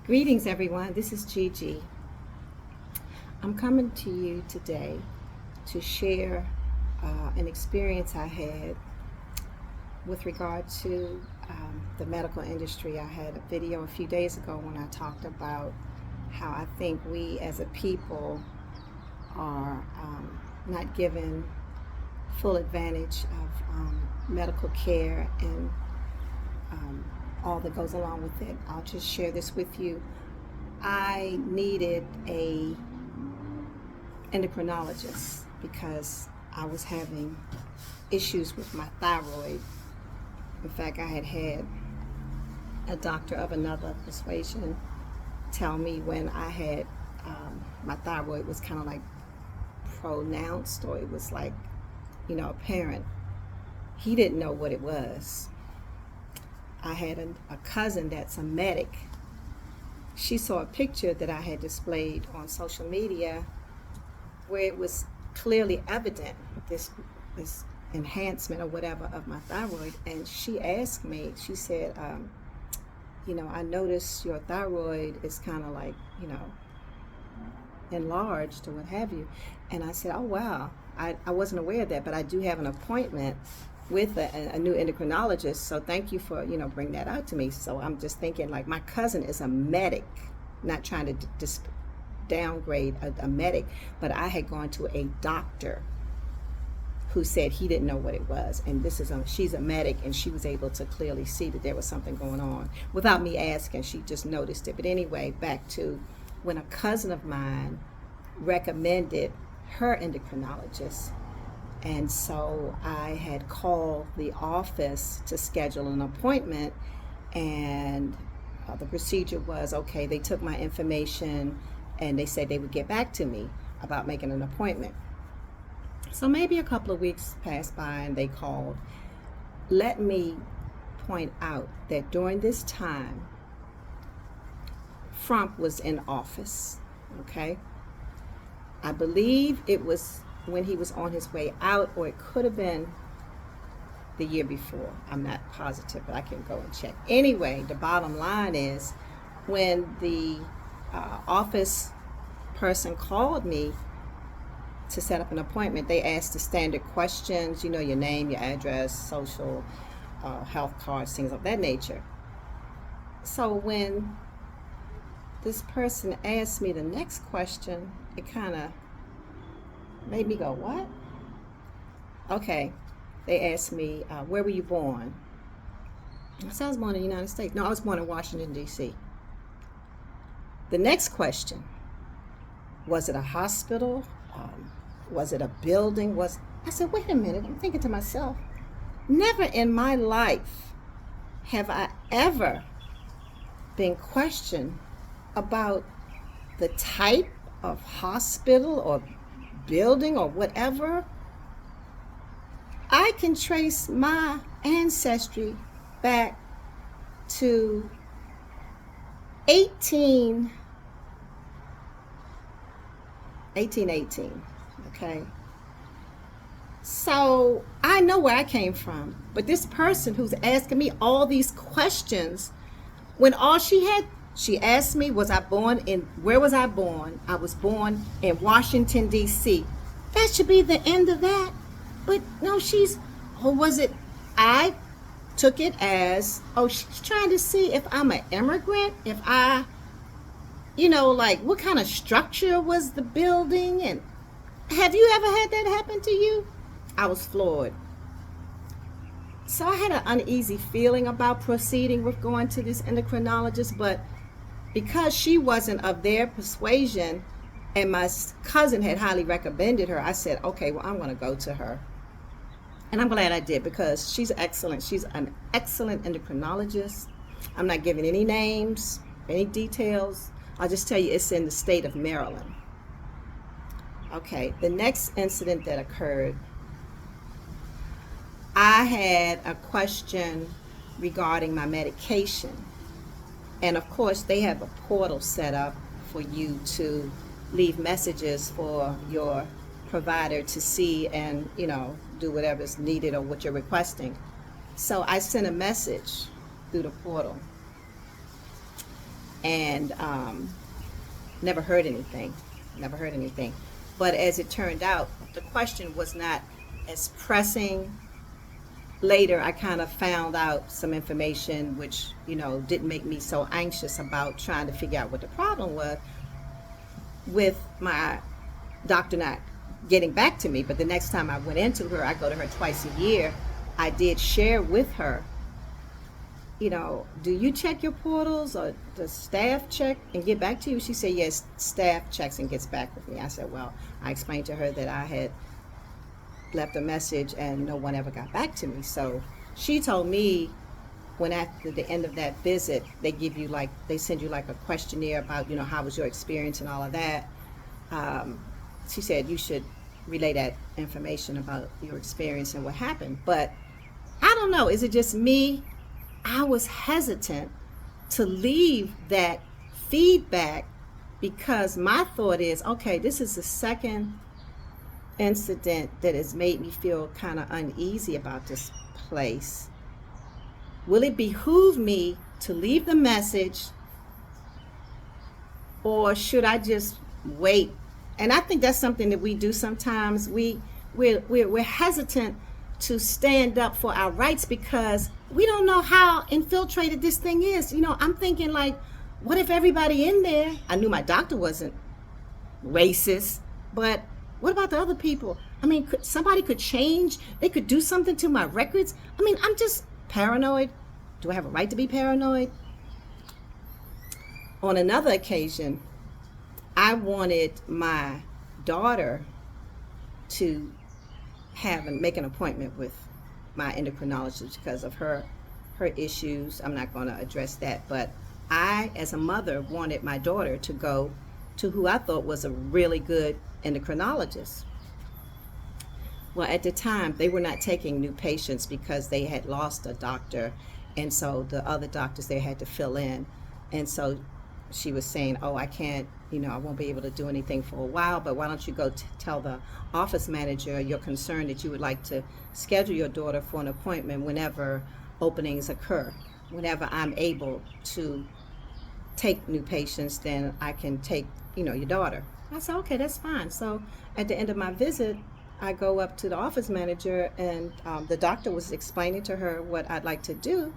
Greetings, everyone. This is Gigi. I'm coming to you today to share an experience I had with regard to the medical industry. I had a video a few days ago when I talked about how I think we as a people are not given full advantage of medical care and all that goes along with it. I'll just share this with you. I needed a endocrinologist because I was having issues with my thyroid. In fact, I had a doctor of another persuasion tell me when I had my thyroid was kind of like pronounced, or it was like, apparent. He didn't know what it was. I had a cousin that's a medic. She saw a picture that I had displayed on social media where it was clearly evident, this enhancement or whatever of my thyroid. And she asked me, she said, I noticed your thyroid is kind of like, enlarged or what have you. And I said, oh, wow, I wasn't aware of that, but I do have an appointment with a new endocrinologist, so thank you for bring that out to me. So I'm just thinking, like, my cousin is a medic, not trying to downgrade a medic, but I had gone to a doctor who said he didn't know what it was, and she's a medic, and she was able to clearly see that there was something going on without me asking. She just noticed it. But anyway, back to when a cousin of mine recommended her endocrinologist. And so I had called the office to schedule an appointment, and the procedure was, okay, they took my information and they said they would get back to me about making an appointment. So maybe a couple of weeks passed by and they called. Let me point out that during this time, Trump was in office, okay? I believe it was when he was on his way out, or it could have been the year before. I'm not positive, but I can go and check. Anyway, the bottom line is, when the office person called me to set up an appointment, they asked the standard questions, your name, your address, social, health cards, things of that nature. So when this person asked me the next question, it kind of made me go, what? Okay, they asked me, where were you born? I said, I was born in the United States. No, I was born in Washington, D.C. The next question, was it a hospital? Was it a building? I said, wait a minute, I'm thinking to myself, never in my life have I ever been questioned about the type of hospital or building or whatever. I can trace my ancestry back to 1818, okay? So I know where I came from, but this person who's asking me all these questions, when all she asked me, where was I born? I was born in Washington, D.C. That should be the end of that. But no, I took it as, she's trying to see if I'm an immigrant, if I, what kind of structure was the building, and have you ever had that happen to you? I was floored. So I had an uneasy feeling about proceeding with going to this endocrinologist, but because she wasn't of their persuasion and my cousin had highly recommended her, I said, okay, well, I'm going to go to her. And I'm glad I did, because she's excellent. She's an excellent endocrinologist. I'm not giving any names, any details. I'll just tell you it's in the state of Maryland. Okay, the next incident that occurred, I had a question regarding my medication. And of course, they have a portal set up for you to leave messages for your provider to see and, do whatever's needed or what you're requesting. So I sent a message through the portal. and never heard anything. Never heard anything. But as it turned out, the question was not as pressing. Later, I kind of found out some information which, didn't make me so anxious about trying to figure out what the problem was with my doctor not getting back to me. But the next time I went into her, I go to her twice a year, I did share with her, do you check your portals, or does staff check and get back to you? She said, yes, staff checks and gets back with me. I said, well, I explained to her that I had left a message and no one ever got back to me. So she told me when after the end of that visit, they send you like a questionnaire about, how was your experience and all of that. She said you should relay that information about your experience and what happened. But I don't know, is it just me? I was hesitant to leave that feedback because my thought is, okay, this is the second incident that has made me feel kind of uneasy about this place. Will it behoove me to leave the message, or should I just wait? And I think that's something that we do sometimes. We're hesitant to stand up for our rights because we don't know how infiltrated this thing is. I'm thinking like, what if everybody in there, I knew my doctor wasn't racist, but what about the other people? Somebody could change, they could do something to my records. I'm just paranoid. Do I have a right to be paranoid? On another occasion, I wanted my daughter to make an appointment with my endocrinologist because of her issues. I'm not going to address that, but I, as a mother, wanted my daughter to go to who I thought was a really good endocrinologist. Well, at the time, they were not taking new patients because they had lost a doctor, and so the other doctors they had to fill in. And so she was saying, oh, I can't, I won't be able to do anything for a while, but why don't you go tell the office manager you're concerned that you would like to schedule your daughter for an appointment whenever openings occur. Whenever I'm able to take new patients, then I can take, your daughter. I said, okay, that's fine. So at the end of my visit, I go up to the office manager, and the doctor was explaining to her what I'd like to do.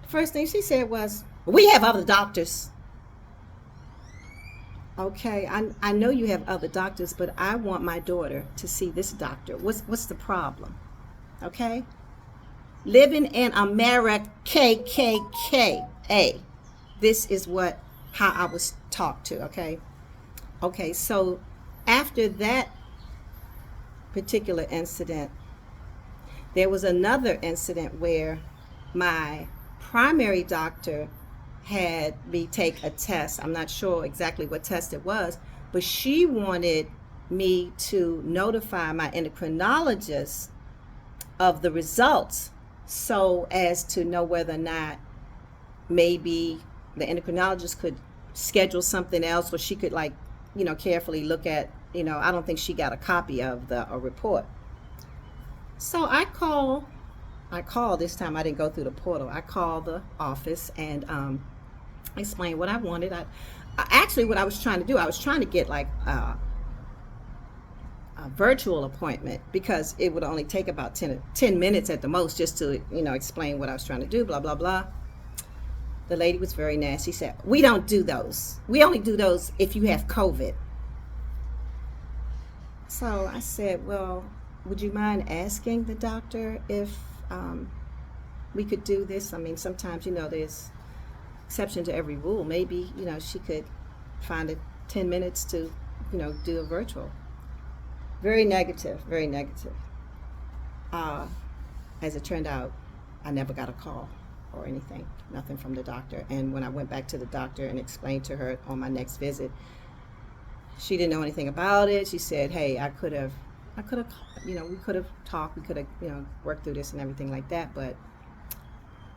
The first thing she said was, we have other doctors. Okay, I know you have other doctors, but I want my daughter to see this doctor. What's the problem? Okay? Living in Amerikkka. This is how I was talked to, okay? Okay, so after that particular incident, there was another incident where my primary doctor had me take a test. I'm not sure exactly what test it was, but she wanted me to notify my endocrinologist of the results so as to know whether or not maybe the endocrinologist could schedule something else, or she could carefully look at, I don't think she got a copy of the report. So I called this time. I didn't go through the portal. I called the office and explained what I wanted. Actually, what I was trying to do, I was trying to get a virtual appointment because it would only take about 10 minutes at the most just to, explain what I was trying to do, blah, blah, blah. The lady was very nasty. She said, we don't do those. We only do those if you have COVID. So I said, well, would you mind asking the doctor if we could do this? Sometimes, there's exception to every rule. Maybe, she could find it 10 minutes to, do a virtual. Very negative, very negative. As it turned out, I never got a call or anything, nothing from the doctor. And when I went back to the doctor and explained to her on my next visit, she didn't know anything about it. She said, hey, we could have talked, we could have, worked through this and everything like that.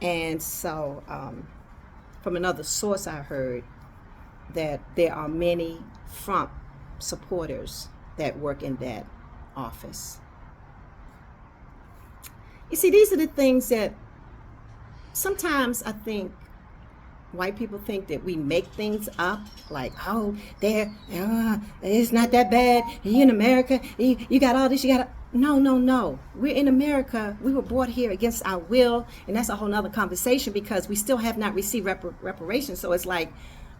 And so from another source, I heard that there are many front supporters that work in that office. You see, these are the things that sometimes I think white people think that we make things up, like, oh, it's not that bad. You in America, you got all this, you got. No. We're in America. We were brought here against our will, and that's a whole nother conversation because we still have not received reparations. So it's like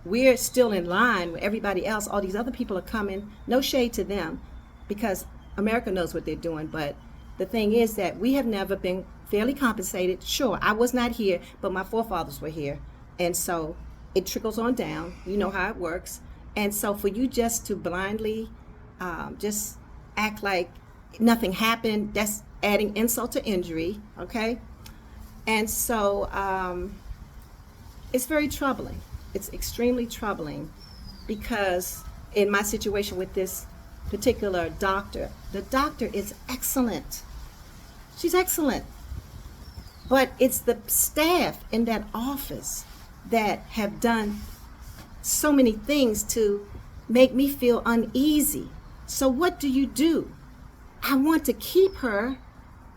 we're still in line with everybody else. All these other people are coming. No shade to them, because America knows what they're doing. But the thing is that we have never been fairly compensated. Sure, I was not here, but my forefathers were here. And so it trickles on down. You know how it works. And so for you just to blindly just act like nothing happened, that's adding insult to injury, okay? And so it's very troubling. It's extremely troubling because in my situation with this particular doctor, the doctor is excellent. She's excellent. But it's the staff in that office that have done so many things to make me feel uneasy. So what do? I want to keep her,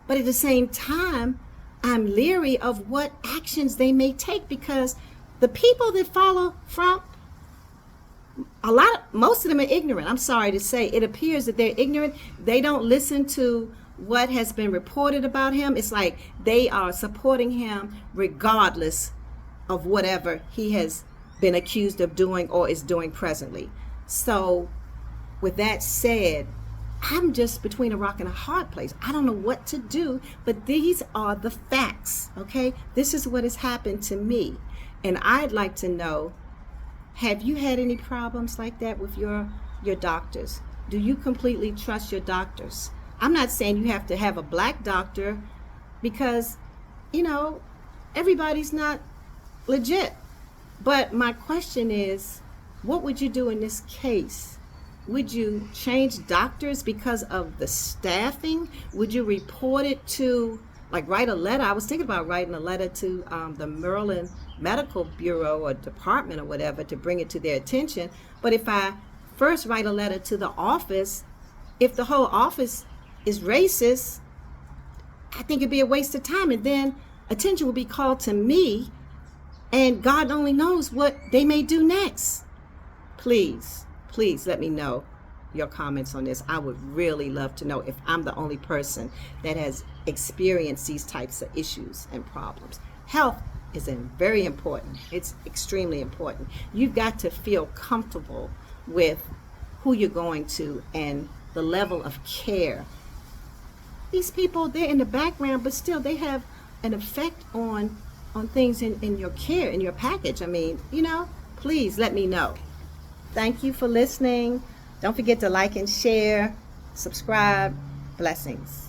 but at the same time, I'm leery of what actions they may take, because the people that follow Trump, most of them are ignorant. I'm sorry to say. It appears that they're ignorant. They don't listen to what has been reported about him. It's like they are supporting him regardless of whatever he has been accused of doing or is doing presently. So with that said, I'm just between a rock and a hard place. I don't know what to do, but these are the facts, okay? This is what has happened to me. And I'd like to know, have you had any problems like that with your doctors? Do you completely trust your doctors? I'm not saying you have to have a black doctor, because, everybody's not legit. But my question is, what would you do in this case? Would you change doctors because of the staffing? Would you report it to, write a letter? I was thinking about writing a letter to the Maryland Medical Bureau or department or whatever to bring it to their attention. But if I first write a letter to the office, if the whole office is racist, I think it'd be a waste of time. And then attention will be called to me, and God only knows what they may do next. Please let me know your comments on this. I would really love to know if I'm the only person that has experienced these types of issues and problems. Health is very important. It's extremely important. You've got to feel comfortable with who you're going to and the level of care. These people, they're in the background, but still they have an effect on things in your care, in your package. I mean, please let me know. Thank you for listening. Don't forget to like and share, subscribe. Blessings.